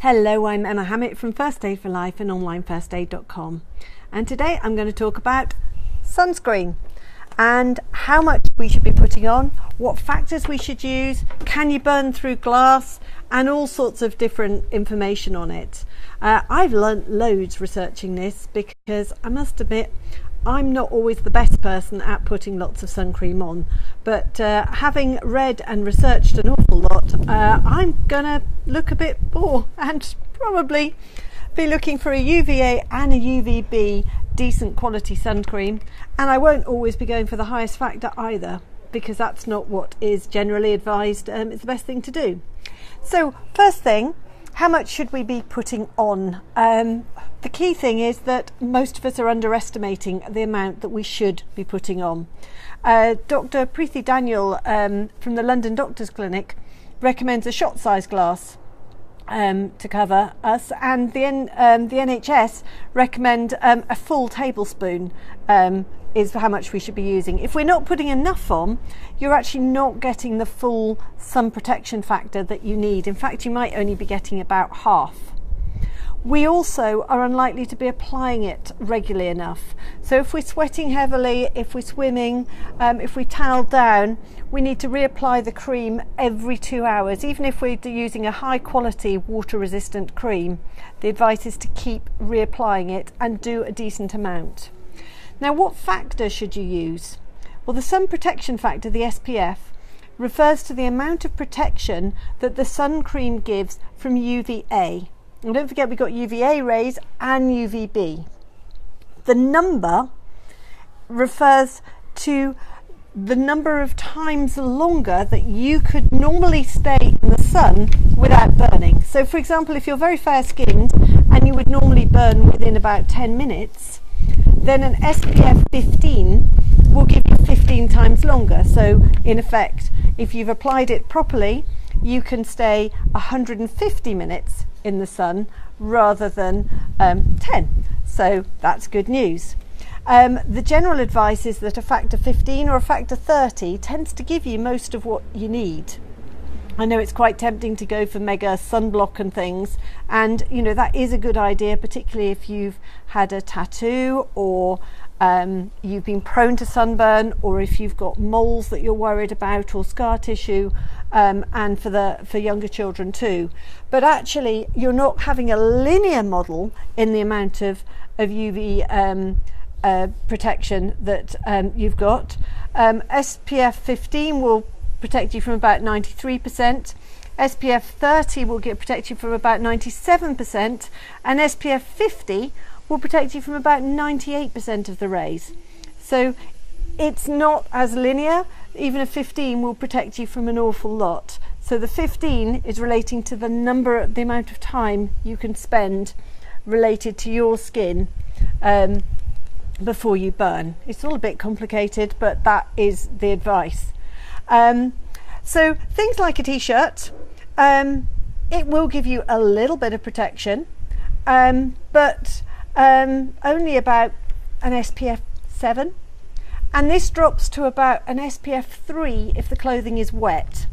Hello, I'm Emma Hammett from First Aid for Life and onlinefirstaid.com, and today I'm going to talk about sunscreen and how much we should be putting on, what factors we should use, can you burn through glass, and all sorts of different information on it. I've learnt loads researching this because I must admit I'm not always the best person at putting lots of sun cream on, but having read and researched an awful lot, I'm gonna look a bit more and probably be looking for a UVA and a UVB decent quality sun cream, and I won't always be going for the highest factor either, because that's not what is generally advised. It's the best thing to do. So first thing, how much should we be putting on? The key thing is that most of us are underestimating the amount that we should be putting on. Dr. Preeti Daniel from the London Doctors Clinic recommends a shot size glass to cover us, and the NHS recommend a full tablespoon is how much we should be using. If we're not putting enough on, you're actually not getting the full sun protection factor that you need. In fact, you might only be getting about half. We also are unlikely to be applying it regularly enough. So if we're sweating heavily, if we're swimming, if we towel down, we need to reapply the cream every 2 hours. Even if we're using a high quality water resistant cream, the advice is to keep reapplying it and do a decent amount. Now, what factor should you use? Well, the sun protection factor, the SPF, refers to the amount of protection that the sun cream gives from UVA. And don't forget, we've got UVA rays and UVB. The number refers to the number of times longer that you could normally stay in the sun without burning. So for example, if you're very fair skinned and you would normally burn within about 10 minutes, then an SPF 15 will give you 15 times longer. So in effect, if you've applied it properly, you can stay 150 minutes in the sun rather than 10. So that's good news. The general advice is that a factor 15 or a factor 30 tends to give you most of what you need. I know it's quite tempting to go for mega sunblock and things, and you know that is a good idea, particularly if you've had a tattoo or you've been prone to sunburn, or if you've got moles that you're worried about, or scar tissue, and for younger children too. But actually, you're not having a linear model in the amount of UV protection that you've got. SPF 15 will protect you from about 93%. SPF 30 will protect you from about 97%, and SPF 50 will protect you from about 98% of the rays. So it's not as linear. Even a 15 will protect you from an awful lot. So the 15 is relating to the amount of time you can spend related to your skin before you burn. It's all a bit complicated, but that is the advice. So things like a t-shirt, it will give you a little bit of protection, but only about an SPF 7, and this drops to about an SPF 3 if the clothing is wet.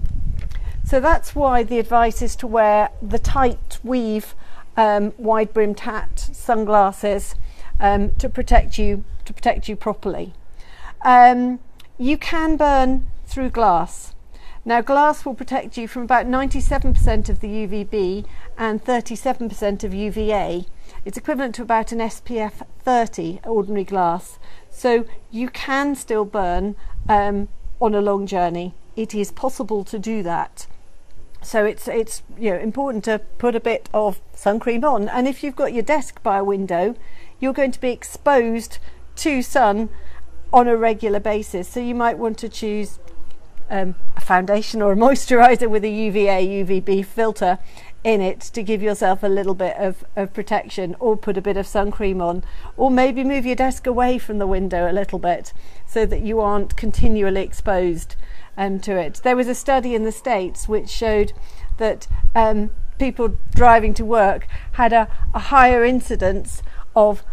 So that's why the advice is to wear the tight weave wide brimmed hat, sunglasses, to protect you properly. You can burn through glass. Now, glass will protect you from about 97% of the UVB and 37% of UVA. It's equivalent to about an SPF 30 ordinary glass. So you can still burn on a long journey. It is possible to do that. So it's important to put a bit of sun cream on. And if you've got your desk by a window, you're going to be exposed to sun on a regular basis. So you might want to choose a foundation or a moisturizer with a UVA, UVB filter in it to give yourself a little bit of protection, or put a bit of sun cream on, or maybe move your desk away from the window a little bit so that you aren't continually exposed to it. There was a study in the States which showed that people driving to work had a higher incidence of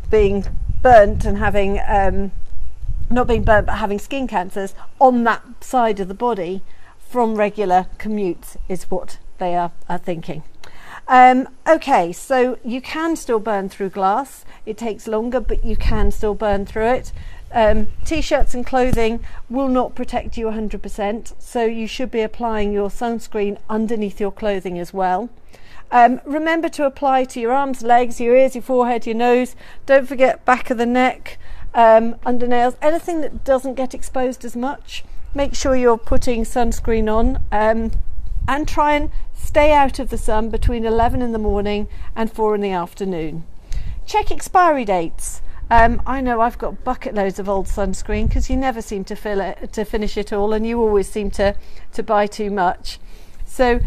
being burnt and having not being burnt but having skin cancers on that side of the body from regular commutes, is what they are thinking. Okay, so you can still burn through glass. It takes longer, but you can still burn through it. T-shirts and clothing will not protect you 100%, so you should be applying your sunscreen underneath your clothing as well. Remember to apply to your arms, legs, your ears, your forehead, your nose. Don't forget back of the neck, under nails, anything that doesn't get exposed as much. Make sure you're putting sunscreen on, and try and stay out of the sun between 11 in the morning and 4 in the afternoon. Check expiry dates. I know I've got bucket loads of old sunscreen because you never seem to finish it all, and you always seem to buy too much. So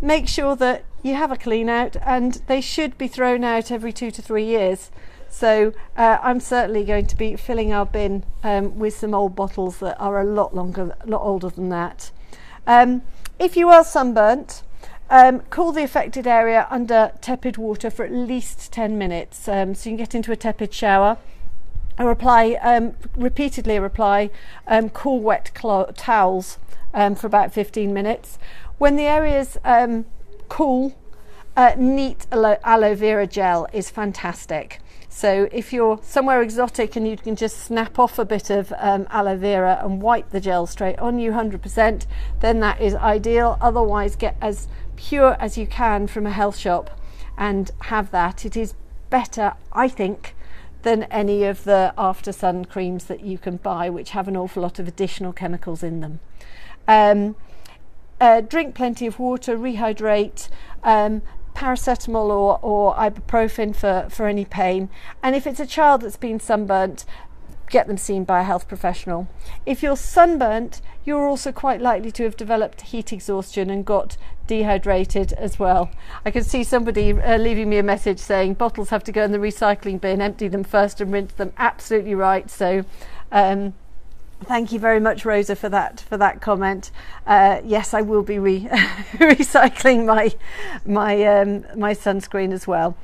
make sure that you have a clean out, and they should be thrown out every 2 to 3 years. So I'm certainly going to be filling our bin with some old bottles that are a lot older than that. If you are sunburnt, cool the affected area under tepid water for at least 10 minutes. So you can get into a tepid shower or repeatedly apply cool wet towels for about 15 minutes. When the area's cool, neat aloe vera gel is fantastic. So if you're somewhere exotic and you can just snap off a bit of aloe vera and wipe the gel straight on you 100%, then that is ideal. Otherwise, get as pure as you can from a health shop and have that. It is better, I think, than any of the after sun creams that you can buy, which have an awful lot of additional chemicals in them. Drink plenty of water, rehydrate, paracetamol or ibuprofen for any pain, and if it's a child that's been sunburnt, get them seen by a health professional. If you're sunburnt, you're also quite likely to have developed heat exhaustion and got dehydrated as well. I can see somebody leaving me a message saying bottles have to go in the recycling bin, empty them first and rinse them. Absolutely right. So thank you very much, Rosa, for that comment. Yes, I will be recycling my sunscreen as well.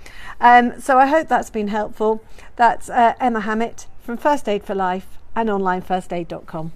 So I hope that's been helpful. That's Emma Hammett from First Aid for Life and onlinefirstaid.com.